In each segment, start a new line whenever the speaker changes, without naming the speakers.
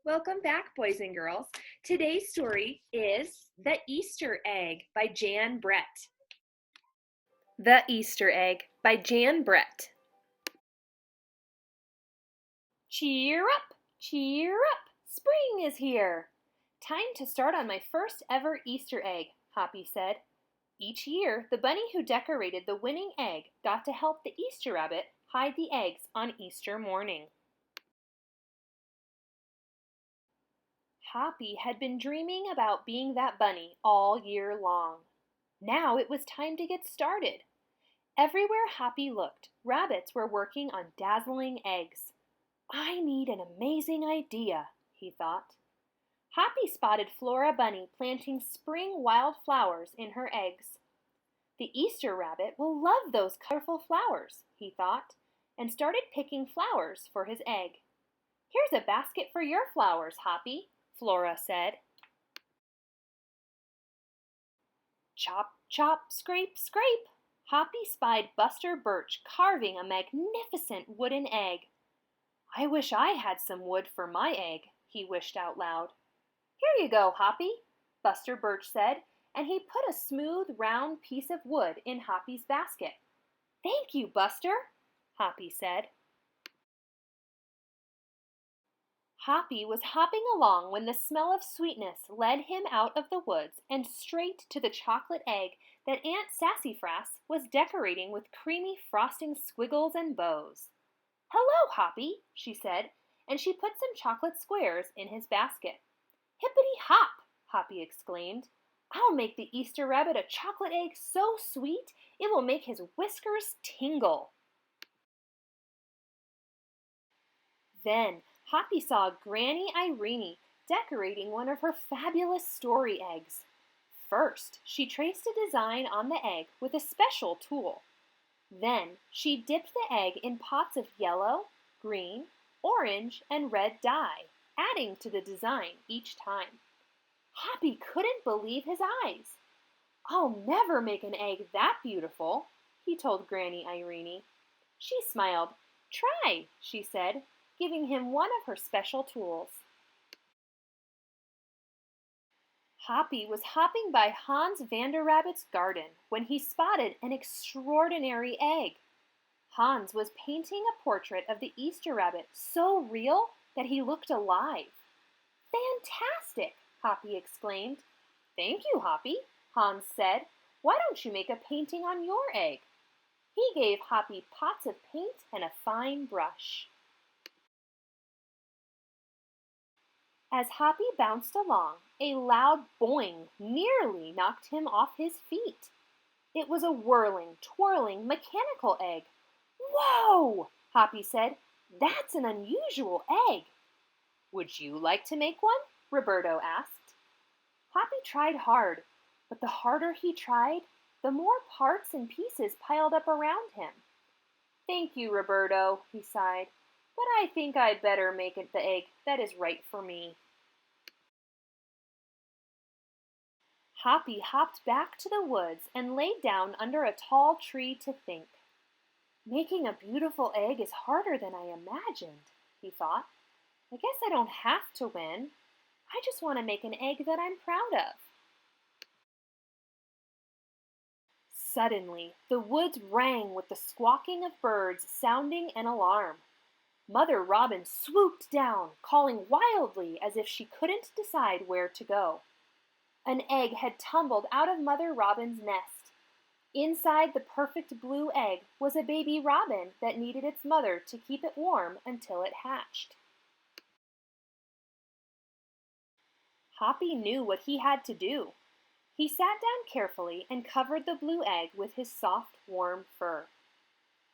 Welcome back, boys and girls. Today's story is The Easter Egg by Jan Brett. The Easter Egg by Jan Brett. Cheer up, cheer up, spring is here. Time to start on my first ever Easter egg, Hoppy said. Each year, the bunny who decorated the winning egg got to help the Easter rabbit hide the eggs on Easter morning. Hoppy had been dreaming about being that bunny all year long. Now it was time to get started. Everywhere Hoppy looked, rabbits were working on dazzling eggs. I need an amazing idea, he thought. Hoppy spotted Flora Bunny planting spring wildflowers in her eggs. The Easter rabbit will love those colorful flowers, he thought, and started picking flowers for his egg. Here's a basket for your flowers, Hoppy, Flora said. Chop, chop, scrape, scrape. Hoppy spied Buster Birch carving a magnificent wooden egg. I wish I had some wood for my egg, he wished out loud. Here you go, Hoppy, Buster Birch said, and he put a smooth, round piece of wood in Hoppy's basket. Thank you, Buster, Hoppy said. Hoppy was hopping along when the smell of sweetness led him out of the woods and straight to the chocolate egg that Aunt Sassafras was decorating with creamy frosting squiggles and bows. Hello, Hoppy, she said, and she put some chocolate squares in his basket. Hippity hop, Hoppy exclaimed. I'll make the Easter rabbit a chocolate egg so sweet it will make his whiskers tingle. Then Hoppy saw Granny Irene decorating one of her fabulous story eggs. First, she traced a design on the egg with a special tool. Then, she dipped the egg in pots of yellow, green, orange, and red dye, adding to the design each time. Hoppy couldn't believe his eyes. I'll never make an egg that beautiful, he told Granny Irene. She smiled. Try, she said, giving him one of her special tools. Hoppy was hopping by Hans Vanderrabbit's garden when he spotted an extraordinary egg. Hans was painting a portrait of the Easter rabbit so real that he looked alive. Fantastic, Hoppy exclaimed. Thank you, Hoppy, Hans said. Why don't you make a painting on your egg? He gave Hoppy pots of paint and a fine brush. As Hoppy bounced along, a loud boing nearly knocked him off his feet. It was a whirling, twirling, mechanical egg. Whoa! Hoppy said. That's an unusual egg. Would you like to make one? Roberto asked. Hoppy tried hard, but the harder he tried, the more parts and pieces piled up around him. Thank you, Roberto, he sighed, but I think I'd better make it the egg that is right for me. Hoppy hopped back to the woods and laid down under a tall tree to think. Making a beautiful egg is harder than I imagined, he thought. I guess I don't have to win. I just want to make an egg that I'm proud of. Suddenly, the woods rang with the squawking of birds sounding an alarm. Mother Robin swooped down, calling wildly as if she couldn't decide where to go. An egg had tumbled out of Mother Robin's nest. Inside the perfect blue egg was a baby robin that needed its mother to keep it warm until it hatched. Hoppy knew what he had to do. He sat down carefully and covered the blue egg with his soft, warm fur.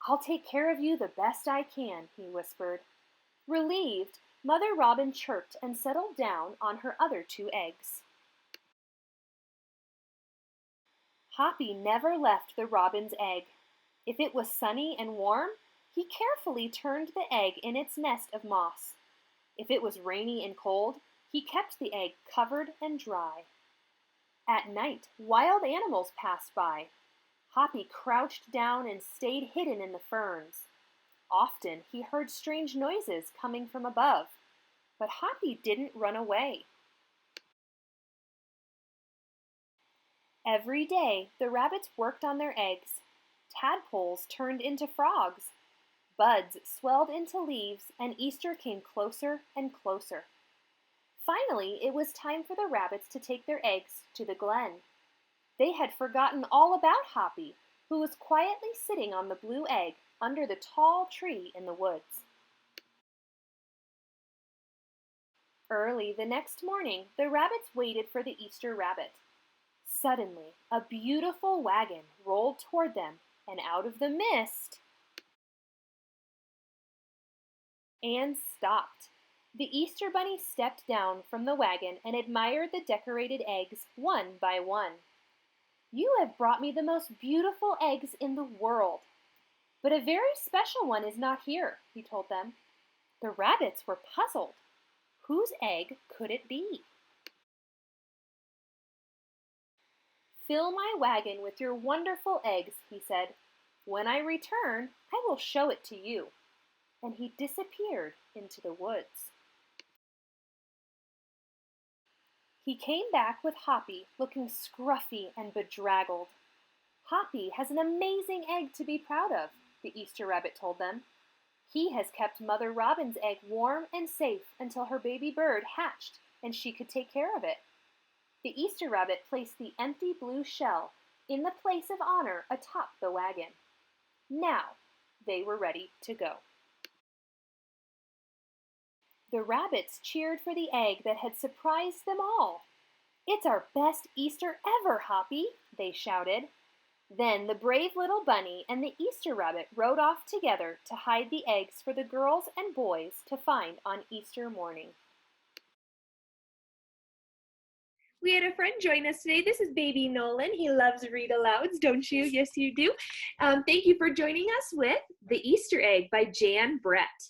I'll take care of you the best I can, he whispered. Relieved, Mother Robin chirped and settled down on her other two eggs. Hoppy never left the robin's egg. If it was sunny and warm, he carefully turned the egg in its nest of moss. If it was rainy and cold, he kept the egg covered and dry. At night, wild animals passed by. Hoppy crouched down and stayed hidden in the ferns. Often he heard strange noises coming from above. But Hoppy didn't run away. Every day, the rabbits worked on their eggs. Tadpoles turned into frogs. Buds swelled into leaves, and Easter came closer and closer. Finally, it was time for the rabbits to take their eggs to the glen. They had forgotten all about Hoppy, who was quietly sitting on the blue egg under the tall tree in the woods. Early the next morning, the rabbits waited for the Easter rabbit. Suddenly, a beautiful wagon rolled toward them, and out of the mist, Anne stopped. The Easter bunny stepped down from the wagon and admired the decorated eggs one by one. "You have brought me the most beautiful eggs in the world. But a very special one is not here," he told them. The rabbits were puzzled. Whose egg could it be? "Fill my wagon with your wonderful eggs," he said. "When I return, I will show it to you." And he disappeared into the woods. He came back with Hoppy, looking scruffy and bedraggled. "Hoppy has an amazing egg to be proud of," the Easter rabbit told them. "He has kept Mother Robin's egg warm and safe until her baby bird hatched and she could take care of it." The Easter rabbit placed the empty blue shell in the place of honor atop the wagon. Now they were ready to go. The rabbits cheered for the egg that had surprised them all. "It's our best Easter ever, Hoppy," they shouted. Then the brave little bunny and the Easter rabbit rode off together to hide the eggs for the girls and boys to find on Easter morning. We had a friend join us today. This is baby Nolan. He loves read alouds, don't you? Yes, you do. Thank you for joining us with The Easter Egg by Jan Brett.